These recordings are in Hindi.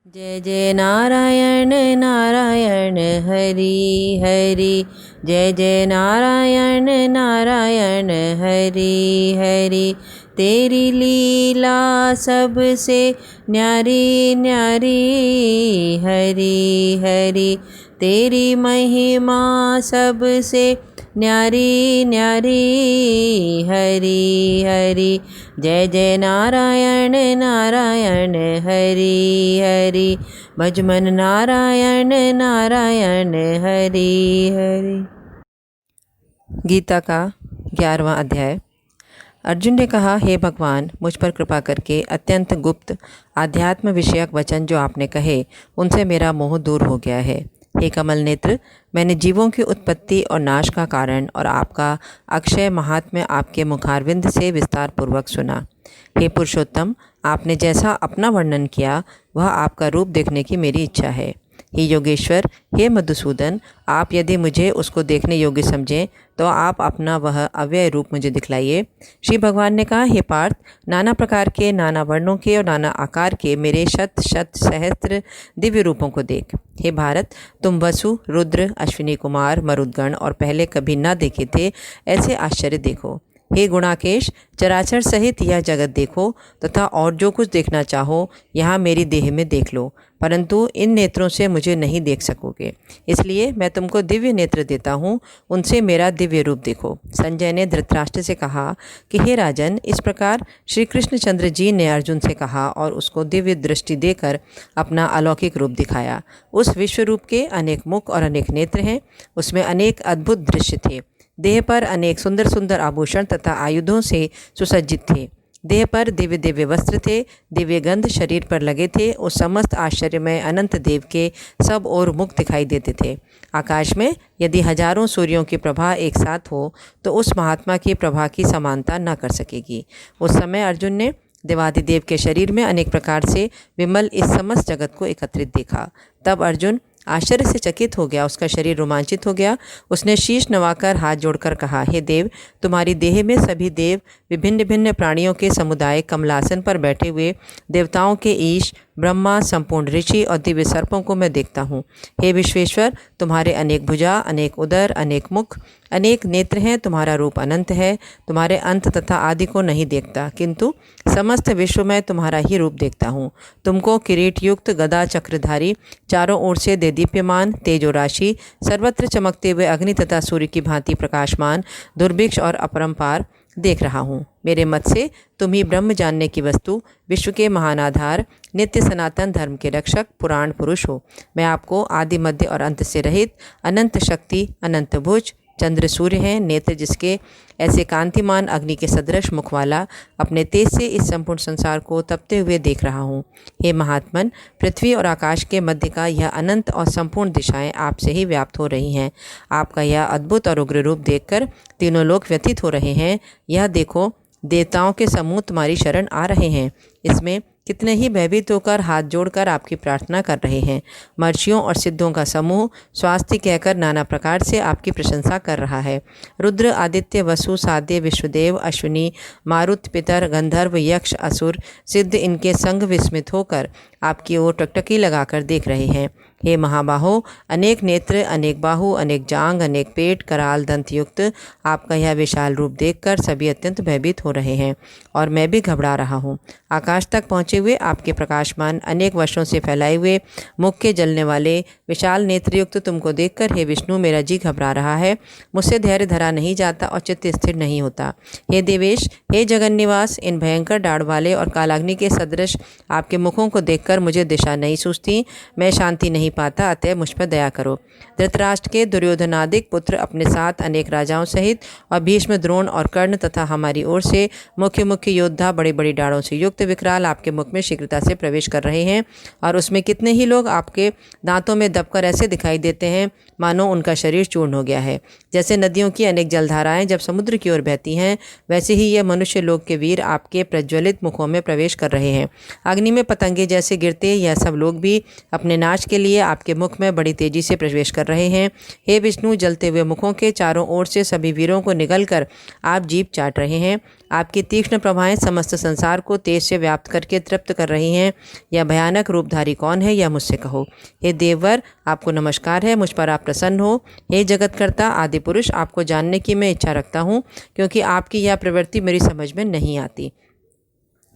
जय जय नारायण नारायण हरि हरि। जय जय नारायण नारायण हरि हरि। तेरी लीला सबसे न्यारी न्यारी हरि हरि। तेरी महिमा सबसे न्यारी न्यारी हरि हरि। जय जय नारायण नारायण हरि हरि। भजमन नारायण नारायण हरि हरि। गीता का 11वां अध्याय। अर्जुन ने कहा, हे भगवान, मुझ पर कृपा करके अत्यंत गुप्त आध्यात्म विषयक वचन जो आपने कहे उनसे मेरा मोह दूर हो गया है। हे कमल नेत्र, मैंने जीवों की उत्पत्ति और नाश का कारण और आपका अक्षय महात्म्य आपके मुखारविंद से विस्तार पूर्वक सुना। हे पुरुषोत्तम, आपने जैसा अपना वर्णन किया वह आपका रूप देखने की मेरी इच्छा है। हे योगेश्वर, हे मधुसूदन, आप यदि मुझे उसको देखने योग्य समझें तो आप अपना वह अव्यय रूप मुझे दिखलाइए। श्री भगवान ने कहा, हे पार्थ, नाना प्रकार के, नाना वर्णों के और नाना आकार के मेरे शत शत सहस्त्र दिव्य रूपों को देख। हे भारत, तुम वसु, रुद्र, अश्विनी कुमार, मरुदगण और पहले कभी न देखे थे ऐसे आश्चर्य देखो। हे गुणाकेश, चराचर सहित यह जगत देखो तथा और जो कुछ देखना चाहो यहाँ मेरी देह में देख लो, परंतु इन नेत्रों से मुझे नहीं देख सकोगे। इसलिए मैं तुमको दिव्य नेत्र देता हूँ, उनसे मेरा दिव्य रूप देखो। संजय ने धृतराष्ट्र से कहा कि हे राजन, इस प्रकार श्री कृष्णचंद्र जी ने अर्जुन से कहा और उसको दिव्य दृष्टि देकर अपना अलौकिक रूप दिखाया। उस विश्व रूप के अनेक मुख और अनेक नेत्र हैं, उसमें अनेक अद्भुत दृश्य थे। देह पर अनेक सुंदर सुंदर आभूषण तथा आयुधों से सुसज्जित थे। देह पर दिव्य दिव्य वस्त्र थे, दिव्य गंध शरीर पर लगे थे। उस समस्त आश्चर्यमय अनंत देव के सब ओर मुख दिखाई देते थे। आकाश में यदि हजारों सूर्यों की प्रभा एक साथ हो तो उस महात्मा की प्रभा की समानता न कर सकेगी। उस समय अर्जुन ने देवादिदेव के शरीर में अनेक प्रकार से विमल इस समस्त जगत को एकत्रित देखा। तब अर्जुन आश्चर्य से चकित हो गया, उसका शरीर रोमांचित हो गया। उसने शीश नवाकर हाथ जोड़कर कहा, हे देव, तुम्हारी देह में सभी देव, विभिन्न भिन्न प्राणियों के समुदाय, कमलासन पर बैठे हुए देवताओं के ईश, ब्रह्मा, संपूर्ण ऋषि और दिव्य सर्पों को मैं देखता हूँ। हे विश्वेश्वर, तुम्हारे अनेक भुजा, अनेक उदर, अनेक मुख, अनेक नेत्र हैं। तुम्हारा रूप अनंत है, तुम्हारे अंत तथा आदि को नहीं देखता, किंतु समस्त विश्व में तुम्हारा ही रूप देखता हूँ। तुमको किरीट युक्त, गदा चक्रधारी, चारों ओर से देदीप्यमान, तेजो राशि, सर्वत्र चमकते हुए अग्नि तथा सूर्य की भांति प्रकाशमान, दुर्भिक्ष और अपरंपार देख रहा हूँ। मेरे मत से तुम ही ब्रह्म जानने की वस्तु, विश्व के महान आधार, नित्य सनातन धर्म के रक्षक, पुराण पुरुष हो। मैं आपको आदि मध्य और अंत से रहित, अनंत शक्ति, अनंत भुज, चंद्र सूर्य हैं, नेत्र जिसके ऐसे कांतिमान अग्नि के सदृश मुख वाला, अपने तेज से इस संपूर्ण संसार को तपते हुए देख रहा हूँ। हे महात्मन, पृथ्वी और आकाश के मध्य का यह अनंत और संपूर्ण दिशाएं आपसे ही व्याप्त हो रही हैं। आपका यह अद्भुत और उग्र रूप देखकर तीनों लोग व्यथित हो रहे हैं। यह देखो, देवताओं के समूह तुम्हारी शरण आ रहे हैं। इसमें कितने ही भयभीत होकर हाथ जोड़कर आपकी प्रार्थना कर रहे हैं। महर्षियों और सिद्धों का समूह स्वास्थ्य कहकर नाना प्रकार से आपकी प्रशंसा कर रहा है। रुद्र, आदित्य, वसु, साध्य, विश्वदेव, अश्विनी, मारुत, पितर, गंधर्व, यक्ष, असुर, सिद्ध इनके संग विस्मित होकर आपकी ओर टकटकी लगाकर देख रहे हैं। हे महाबाहो, अनेक नेत्र, अनेक बाहु, अनेक जांग, अनेक पेट, कराल, दंत युक्त आपका यह विशाल रूप देखकर सभी अत्यंत भयभीत हो रहे हैं और मैं भी घबरा रहा हूँ। आकाश तक पहुँचे हुए आपके प्रकाशमान, अनेक वर्षों से फैलाए हुए, मुख के जलने वाले विशाल नेत्रयुक्त तुमको देखकर हे विष्णु, मेरा जी घबरा रहा है। मुझसे धैर्य धरा नहीं जाता और चित्त स्थिर नहीं होता। हे देवेश, हे जगन निवास, इन भयंकर डाढ़ वाले और कालाग्नि के सदृश आपके मुखों को देखकर मुझे दिशा नहीं सूझती, मैं शांति नहीं पाता, अतः मुझ पर दया करो। धृतराष्ट्र के दुर्योधनादिक पुत्र अपने साथ अनेक राजाओं सहित और भीष्म, द्रोण और कर्ण तथा हमारी ओर से मुख्य मुख्य योद्धा बड़ी बड़ी डाढ़ों से युक्त विकराल आपके मुख में शीघ्रता से प्रवेश कर रहे हैं और उसमें कितने ही लोग आपके दांतों में दबकर ऐसे दिखाई देते हैं मानो उनका शरीर चूर्ण हो गया है। जैसे नदियों की अनेक जलधाराएं जब समुद्र की ओर बहती हैं, वैसे ही यह मनुष्य लोग के वीर आपके प्रज्वलित मुखों में प्रवेश कर रहे हैं। अग्नि में पतंगे जैसे गिरते यह सब लोग भी अपने नाश के लिए लिए आपके मुख में बड़ी तेजी से प्रवेश कर रहे हैं। हे विष्णु, जलते हुए मुखों के चारों ओर से सभी वीरों को निगलकर आप जीभ चाट रहे हैं। आपकी तीक्ष्ण प्रभाएं समस्त संसार को तेज से व्याप्त करके तृप्त कर रही हैं। यह भयानक रूपधारी कौन है, यह मुझसे कहो। हे देववर, आपको नमस्कार है, मुझ पर आप प्रसन्न हो। हे जगतकर्ता आदि पुरुष, आपको जानने की मैं इच्छा रखता हूँ, क्योंकि आपकी यह प्रवृत्ति मेरी समझ में नहीं आती।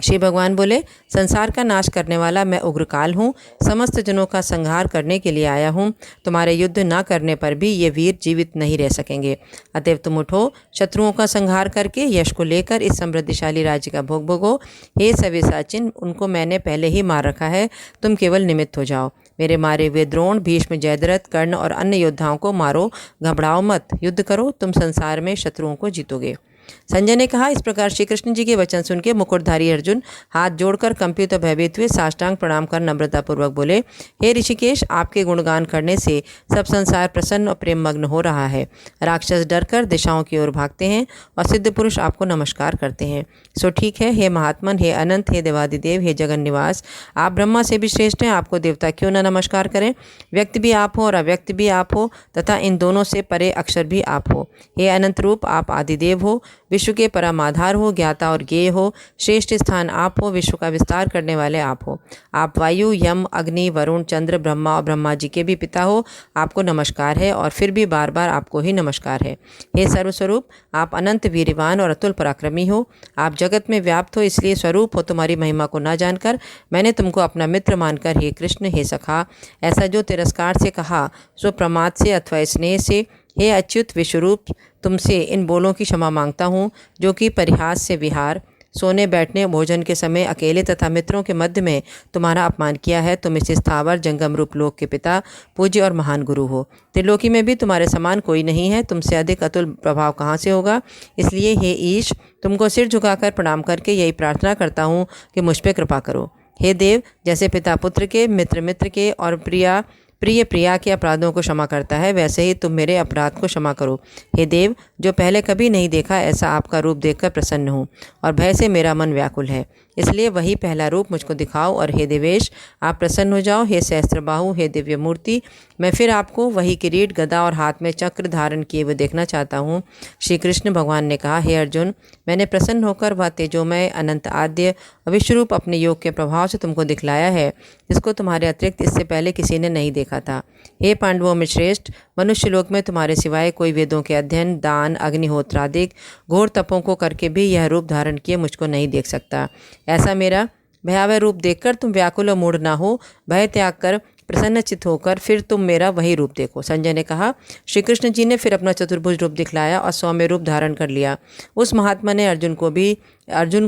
श्री भगवान बोले, संसार का नाश करने वाला मैं उग्रकाल हूँ, समस्त जनों का संहार करने के लिए आया हूँ। तुम्हारे युद्ध न करने पर भी ये वीर जीवित नहीं रह सकेंगे। अतएव तुम उठो, शत्रुओं का संहार करके यश को लेकर इस समृद्धिशाली राज्य का भोग भोगो। हे सव्यसाचिन, उनको मैंने पहले ही मार रखा है, तुम केवल निमित्त हो जाओ। मेरे मारे हुए द्रोण, भीष्म, जयद्रथ, कर्ण और अन्य योद्धाओं को मारो, घबराओ मत, युद्ध करो, तुम संसार में शत्रुओं को जीतोगे। संजय ने कहा, इस प्रकार श्री कृष्ण जी के वचन सुन के मुकुटधारी अर्जुन हाथ जोड़कर कंपित और भयभीत हुए साष्टांग प्रणाम कर नम्रतापूर्वक बोले, हे ऋषिकेश, आपके गुणगान करने से सब संसार प्रसन्न और प्रेम मग्न हो रहा है। राक्षस डरकर दिशाओं की ओर भागते हैं और सिद्ध पुरुष आपको नमस्कार करते हैं। सो ठीक है, हे महात्मन, हे अनंत, हे देवादिदेव, हे जगन निवास, आप ब्रह्मा से भी श्रेष्ठ हैं, आपको देवता क्यों न नमस्कार करें। व्यक्त भी आप हो और अव्यक्त भी आप हो, तथा इन दोनों से परे अक्षर भी आप हो। हे अनंत रूप, आप आदिदेव हो, विश्व के परमाधार हो, ज्ञाता और ज्ञेय हो, श्रेष्ठ स्थान आप हो, विश्व का विस्तार करने वाले आप हो। आप वायु, यम, अग्नि, वरुण, चंद्र, ब्रह्मा और ब्रह्मा जी के भी पिता हो, आपको नमस्कार है, और फिर भी बार बार आपको ही नमस्कार है। हे सर्वस्वरूप, आप अनंत वीरवान और अतुल पराक्रमी हो, आप जगत में व्याप्त हो, इसलिए स्वरूप हो तुम्हारी महिमा को न जानकर मैंने तुमको अपना मित्र मानकर हे कृष्ण, हे सखा, ऐसा जो तिरस्कार से कहा सो प्रमाद से अथवा स्नेह से, हे अच्युत विश्वरूप, तुमसे इन बोलों की क्षमा मांगता हूँ जो कि परिहास से विहार, सोने बैठने भोजन के समय अकेले तथा मित्रों के मध्य में तुम्हारा अपमान किया है। तुम इस स्थावर जंगम रूप लोक के पिता, पूज्य और महान गुरु हो। त्रिलोकी में भी तुम्हारे समान कोई नहीं है, तुमसे अधिक अतुल प्रभाव कहाँ से होगा। इसलिए हे ईश, तुमको सिर झुकाकर प्रणाम करके यही प्रार्थना करता हूँ कि मुझ पर कृपा करो। हे देव, जैसे पिता पुत्र के, मित्र मित्र के और प्रिया के अपराधों को क्षमा करता है, वैसे ही तुम मेरे अपराध को क्षमा करो। हे देव, जो पहले कभी नहीं देखा ऐसा आपका रूप देखकर प्रसन्न हूँ और भय से मेरा मन व्याकुल है, इसलिए वही पहला रूप मुझको दिखाओ। और हे देवेश, आप प्रसन्न हो जाओ। हे सहस्त्रबाहु, हे दिव्य मूर्ति, मैं फिर आपको वही किरीट, गदा और हाथ में चक्र धारण किए हुए देखना चाहता हूँ। श्री कृष्ण भगवान ने कहा, हे अर्जुन, मैंने प्रसन्न होकर वह तेजोमय अनंत आद्य विश्वरूप अपने योग के प्रभाव से तुमको दिखलाया है, जिसको तुम्हारे अतिरिक्त इससे पहले किसी ने नहीं देखा था। हे पांडवों में श्रेष्ठ, मनुष्य लोक में तुम्हारे सिवाय कोई वेदों के अध्ययन, दान, अग्निहोत्रादिक घोर तपों को करके भी यह रूप धारण किए मुझको नहीं देख सकता। ऐसा मेरा भयावह रूप देखकर तुम व्याकुल और मूढ़ ना हो, भय त्याग कर प्रसन्नचित होकर फिर तुम मेरा वही रूप देखो। संजय ने कहा, श्री कृष्ण जी ने फिर अपना चतुर्भुज रूप दिखलाया और सौम्य रूप धारण कर लिया। उस महात्मा ने अर्जुन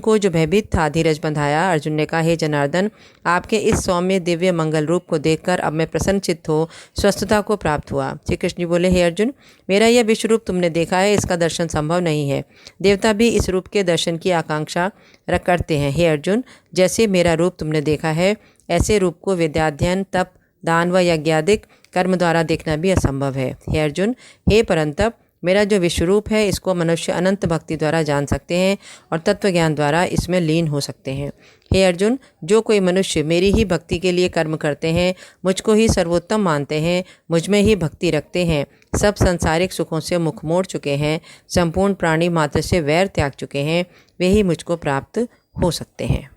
को जो भयभीत था धीरज बंधाया। अर्जुन ने कहा, हे जनार्दन, आपके इस सौम्य दिव्य मंगल रूप को देखकर अब मैं प्रसन्नचित्त हो स्वस्थता को प्राप्त हुआ। श्री कृष्ण जी बोले, हे अर्जुन, मेरा यह विश्व रूप तुमने देखा है, इसका दर्शन संभव नहीं है। देवता भी इस रूप के दर्शन की आकांक्षा करते हैं। हे अर्जुन, जैसे मेरा रूप तुमने देखा है, ऐसे रूप को विद्याध्ययन, तप, दान व यज्ञादिक कर्म द्वारा देखना भी असंभव है। हे अर्जुन, हे परंतप, मेरा जो विश्वरूप है इसको मनुष्य अनंत भक्ति द्वारा जान सकते हैं और तत्व ज्ञान द्वारा इसमें लीन हो सकते हैं। हे अर्जुन, जो कोई मनुष्य मेरी ही भक्ति के लिए कर्म करते हैं, मुझको ही सर्वोत्तम मानते हैं, मुझ में ही भक्ति रखते हैं, सब संसारिक सुखों से मुख मोड़ चुके हैं, संपूर्ण प्राणी मात्र से वैर त्याग चुके हैं, वे ही मुझको प्राप्त हो सकते हैं।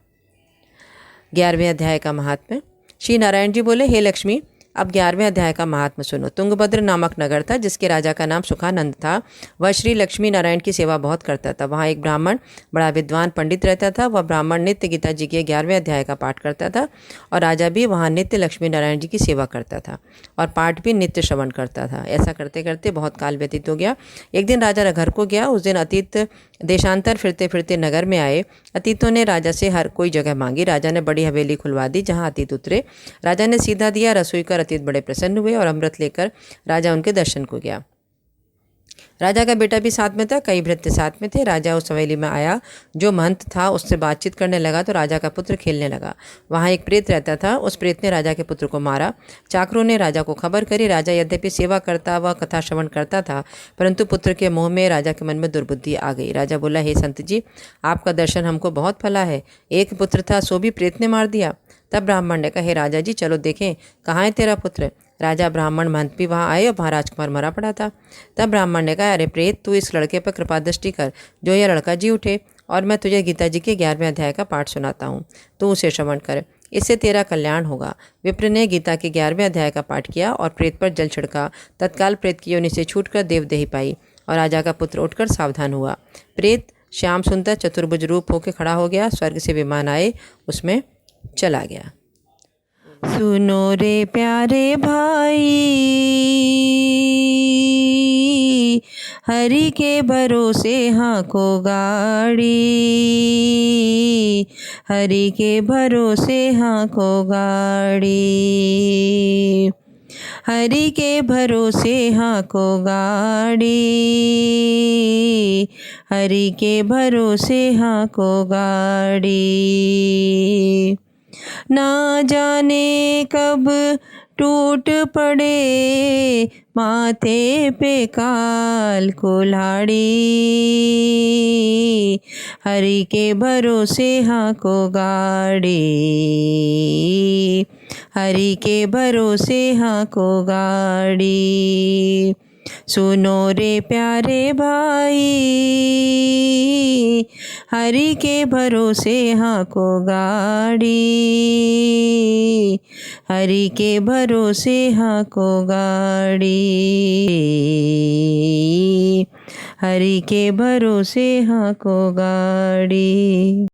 11वें अध्याय का महात्म्य। श्री नारायण जी बोले, हे लक्ष्मी, अब 11वें अध्याय का महात्म्य सुनो। तुंगभद्र नामक नगर था, जिसके राजा का नाम सुखानंद था। वह श्री लक्ष्मी नारायण की सेवा बहुत करता था। वहाँ एक ब्राह्मण बड़ा विद्वान पंडित रहता था। वह ब्राह्मण नित्य गीता जी के 11वें अध्याय का पाठ करता था और राजा भी वहाँ नित्य लक्ष्मी नारायण जी की सेवा करता था और पाठ भी नित्य श्रवण करता था। ऐसा करते करते बहुत काल व्यतीत हो गया। एक दिन राजा घर को गया। उस दिन अतीत देशांतर फिरते फिरते नगर में आए। अतीतों ने राजा से हर कोई जगह मांगी। राजा ने बड़ी हवेली खुलवा दी जहाँ अतीत उतरे। राजा ने सीधा दिया। रसोई कर अतीत बड़े प्रसन्न हुए और अमृत लेकर राजा उनके दर्शन को गया। राजा का बेटा भी साथ में था, कई भृत्य साथ में थे। राजा उस हवेली में आया। जो महंत था उससे बातचीत करने लगा तो राजा का पुत्र खेलने लगा। वहाँ एक प्रेत रहता था। उस प्रेत ने राजा के पुत्र को मारा। चाकरों ने राजा को खबर करी। राजा यद्यपि सेवा करता व कथा श्रवण करता था, परंतु पुत्र के मोह में राजा के मन में दुर्बुद्धि आ गई। राजा बोला, हे संत जी, आपका दर्शन हमको बहुत फला है। एक पुत्र था, सो भी प्रेत ने मार दिया। तब ब्राह्मण ने कहा, हे राजा जी चलो देखें कहाँ है तेरा पुत्र। राजा ब्राह्मण महंत भी वहाँ आए और वहाँ राजकुमार मरा पड़ा था। तब ब्राह्मण ने कहा, अरे प्रेत, तू इस लड़के पर कृपा दृष्टि कर, जो यह लड़का जी उठे और मैं तुझे गीता जी के 11वें अध्याय का पाठ सुनाता हूँ, तू उसे श्रवण कर, इससे तेरा कल्याण होगा। विप्र ने गीता के 11वें अध्याय का पाठ किया और प्रेत पर जल छिड़का। तत्काल प्रेत की योनि से छूटकर देवदेही पाई और राजा का पुत्र उठकर सावधान हुआ। प्रेत श्याम सुंदर चतुर्भुज रूप होकर खड़ा हो गया, स्वर्ग से विमान आए, उसमें चला गया। सुनो रे प्यारे भाई, हरि के भरोसे हाँको गाड़ी, हरि के भरोसे हाँको गाड़ी, हरि के भरोसे हाँको गाड़ी, हरि के भरोसे हाँको गाड़ी। ना जाने कब टूट पड़े माथे पे काल कुल्हाड़ी, हरि के भरोसे हाँको गाड़ी, हरि के भरोसे हाँको गाड़ी। सुनो रे प्यारे भाई, हरि के भरोसे हाँको गाड़ी, हरि के भरोसे हाँको गाड़ी, हरि के भरोसे हाँको गाड़ी।